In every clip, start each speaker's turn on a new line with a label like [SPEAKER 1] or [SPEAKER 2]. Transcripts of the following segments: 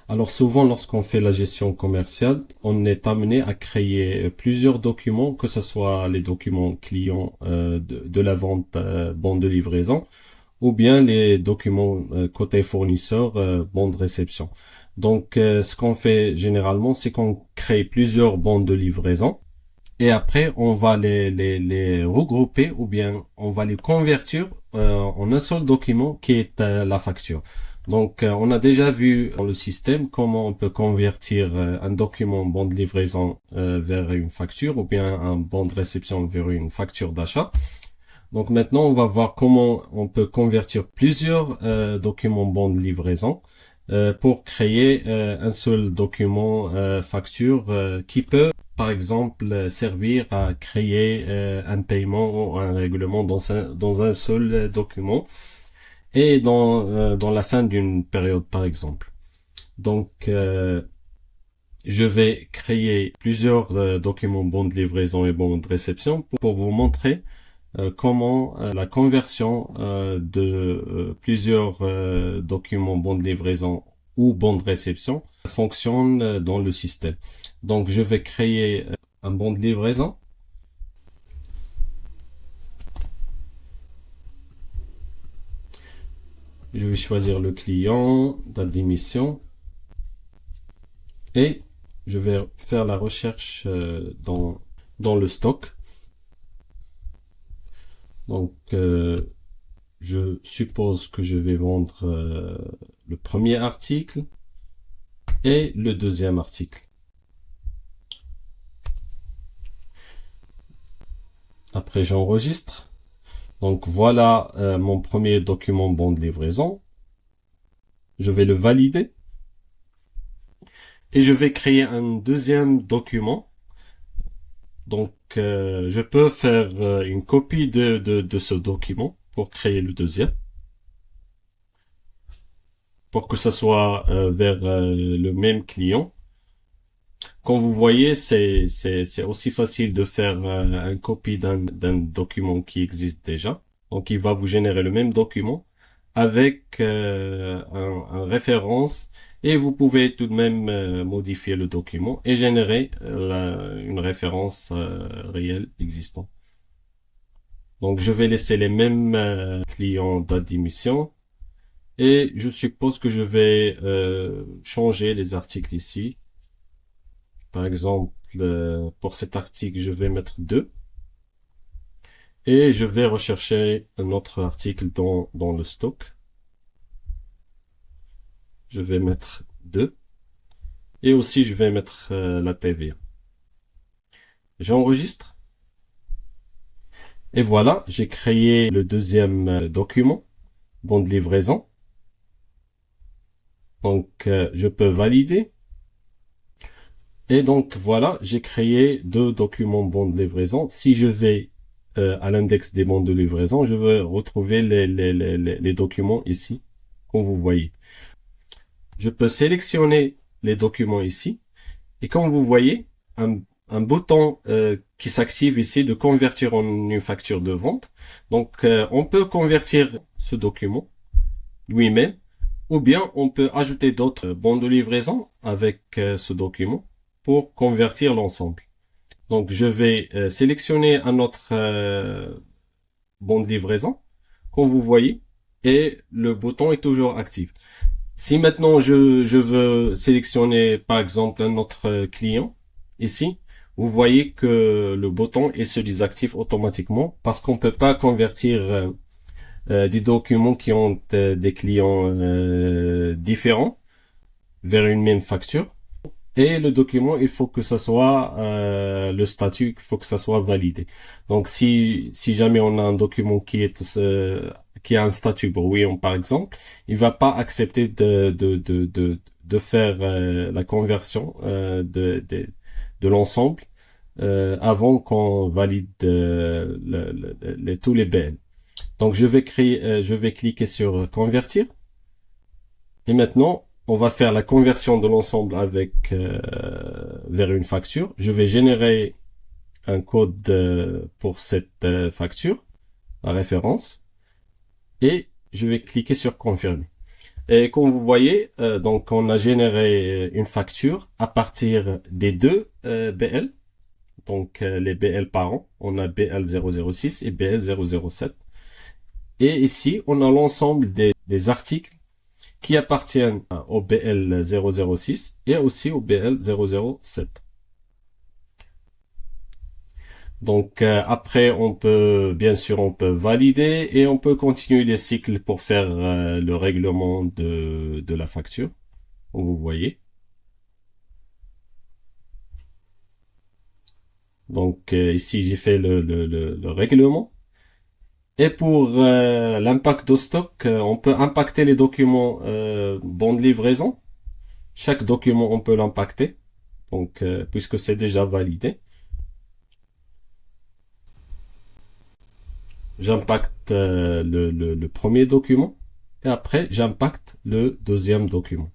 [SPEAKER 1] Alors souvent, lorsqu'on fait la gestion commerciale, on est amené à créer plusieurs documents, que ce soit les documents clients de la vente bon de livraison, ou bien les documents côté fournisseur bon de réception. Donc, ce qu'on fait généralement, c'est qu'on crée plusieurs bons de livraison. Et après, on va les regrouper ou bien on va les convertir en un seul document qui est la facture. Donc, on a déjà vu dans le système comment on peut convertir un document bon de livraison vers une facture ou bien un bon de réception vers une facture d'achat. Donc maintenant, on va voir comment on peut convertir plusieurs documents bons de livraison pour créer un seul document facture qui peut par exemple servir à créer un paiement ou un règlement dans un seul document et dans la fin d'une période par exemple. Donc je vais créer plusieurs documents bons de livraison et bons de réception pour vous montrer comment la conversion de plusieurs documents bons de livraison ou bons de réception fonctionne dans le système. Donc je vais créer un bon de livraison. Je vais choisir le client, date d'émission et je vais faire la recherche dans le stock. Donc je suppose que je vais vendre le premier article et le deuxième article. Après, j'enregistre. Donc voilà mon premier document bon de livraison. Je vais le valider. Et je vais créer un deuxième document. Donc je peux faire une copie de ce document pour créer le deuxième. Pour que ça soit vers le même client. Comme vous voyez, c'est aussi facile de faire une copie d'un document qui existe déjà. Donc, il va vous générer le même document avec un référence et vous pouvez tout de même modifier le document et générer une référence réelle existante. Donc, je vais laisser les mêmes clients date d'émission et je suppose que je vais changer les articles ici. Par exemple, pour cet article, je vais mettre 2. Et je vais rechercher un autre article dans le stock. Je vais mettre 2. Et aussi, je vais mettre la TVA. J'enregistre. Et voilà, j'ai créé le deuxième document, bon de livraison. Donc, je peux valider. Et donc, voilà, j'ai créé 2 documents bons de livraison. Si je vais à l'index des bons de livraison, je vais retrouver les documents ici, comme vous voyez. Je peux sélectionner les documents ici. Et comme vous voyez, un bouton qui s'active ici de convertir en une facture de vente. Donc, on peut convertir ce document lui-même, ou bien on peut ajouter d'autres bons de livraison avec ce document pour convertir l'ensemble. Donc, je vais sélectionner un autre bon de livraison, comme vous voyez, et le bouton est toujours actif. Si maintenant je veux sélectionner par exemple un autre client, ici, vous voyez que le bouton il se désactive automatiquement parce qu'on peut pas convertir des documents qui ont des clients différents vers une même facture. Et le document, il faut que ça soit le statut, il faut que ça soit validé. Donc si jamais on a un document qui a un statut brouillon par exemple, il va pas accepter de faire la conversion de l'ensemble avant qu'on valide tous les BL. Donc je vais cliquer sur convertir et maintenant on va faire la conversion de l'ensemble avec vers une facture. Je vais générer un code pour cette facture, la référence, et je vais cliquer sur confirmer. Et comme vous voyez, donc on a généré une facture à partir des deux BL. Donc les BL parents, on a BL006 et BL007. Et ici, on a l'ensemble des articles qui appartiennent au BL006 et aussi au BL007. Donc après, on peut, bien sûr, on peut valider et on peut continuer les cycles pour faire le règlement de la facture, comme vous voyez. Donc ici, j'ai fait le règlement. Et pour l'impact au stock, on peut impacter les documents bon de livraison. Chaque document, on peut l'impacter, donc puisque c'est déjà validé. J'impacte le premier document et après j'impacte le deuxième document.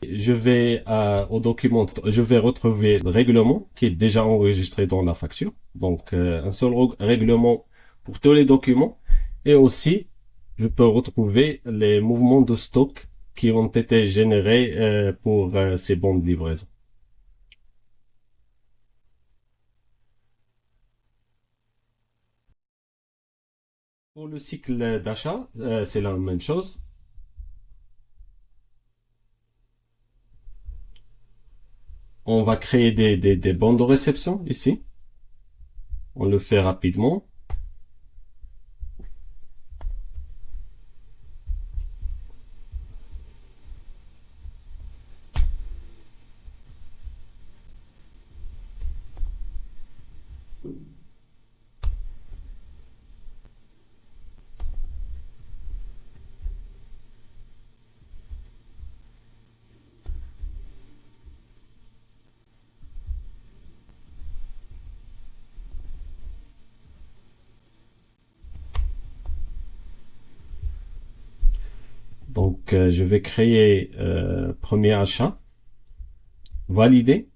[SPEAKER 1] Je vais au document, je vais retrouver le règlement qui est déjà enregistré dans la facture. Donc un seul règlement pour tous les documents. Et aussi, je peux retrouver les mouvements de stock qui ont été générés pour ces bons de livraison. Pour le cycle d'achat, c'est la même chose. On va créer des bons de réception ici. On le fait rapidement. Donc, je vais créer premier achat, valider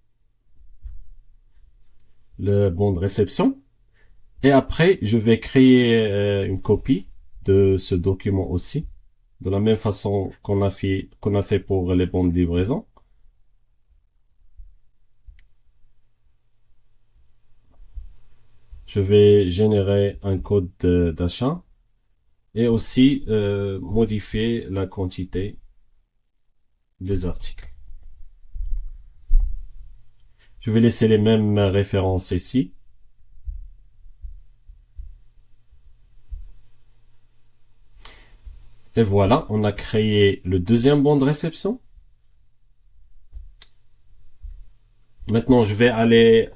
[SPEAKER 1] le bon de réception. Et après, je vais créer une copie de ce document aussi, de la même façon qu'on a fait pour les bons de livraison. Je vais générer un code d'achat et aussi modifier la quantité des articles. Je vais laisser les mêmes références ici. Et voilà, on a créé le deuxième bon de réception. Maintenant, je vais aller,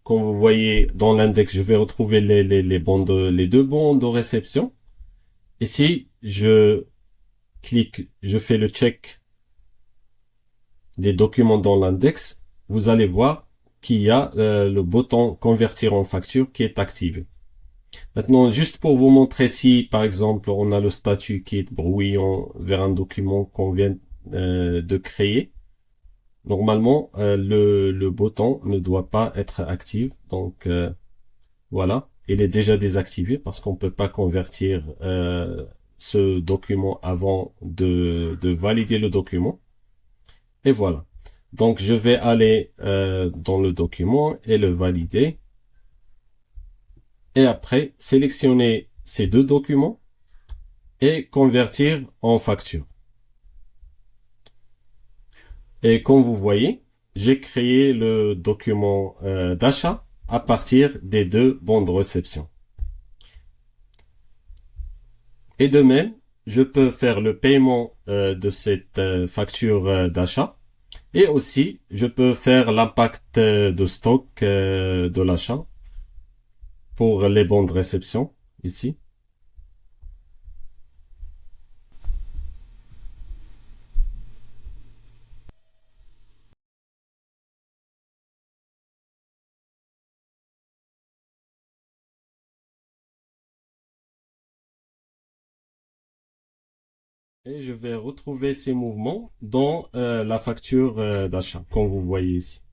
[SPEAKER 1] comme vous voyez dans l'index, je vais retrouver les deux bons de réception. Ici, je clique, je fais le check des documents dans l'index. Vous allez voir qu'il y a le bouton convertir en facture qui est activé. Maintenant, juste pour vous montrer si, par exemple, on a le statut qui est brouillon vers un document qu'on vient de créer. Normalement, le bouton ne doit pas être actif. Donc, voilà. Il est déjà désactivé parce qu'on peut pas convertir ce document avant de valider le document. Et voilà. Donc, je vais aller dans le document et le valider. Et après, sélectionner ces deux documents et convertir en facture. Et comme vous voyez, j'ai créé le document d'achat à partir des deux bons de réception. Et de même, je peux faire le paiement de cette facture d'achat. Et aussi, je peux faire l'impact de stock de l'achat pour les bons de réception ici. Et je vais retrouver ces mouvements dans la facture d'achat, comme vous voyez ici.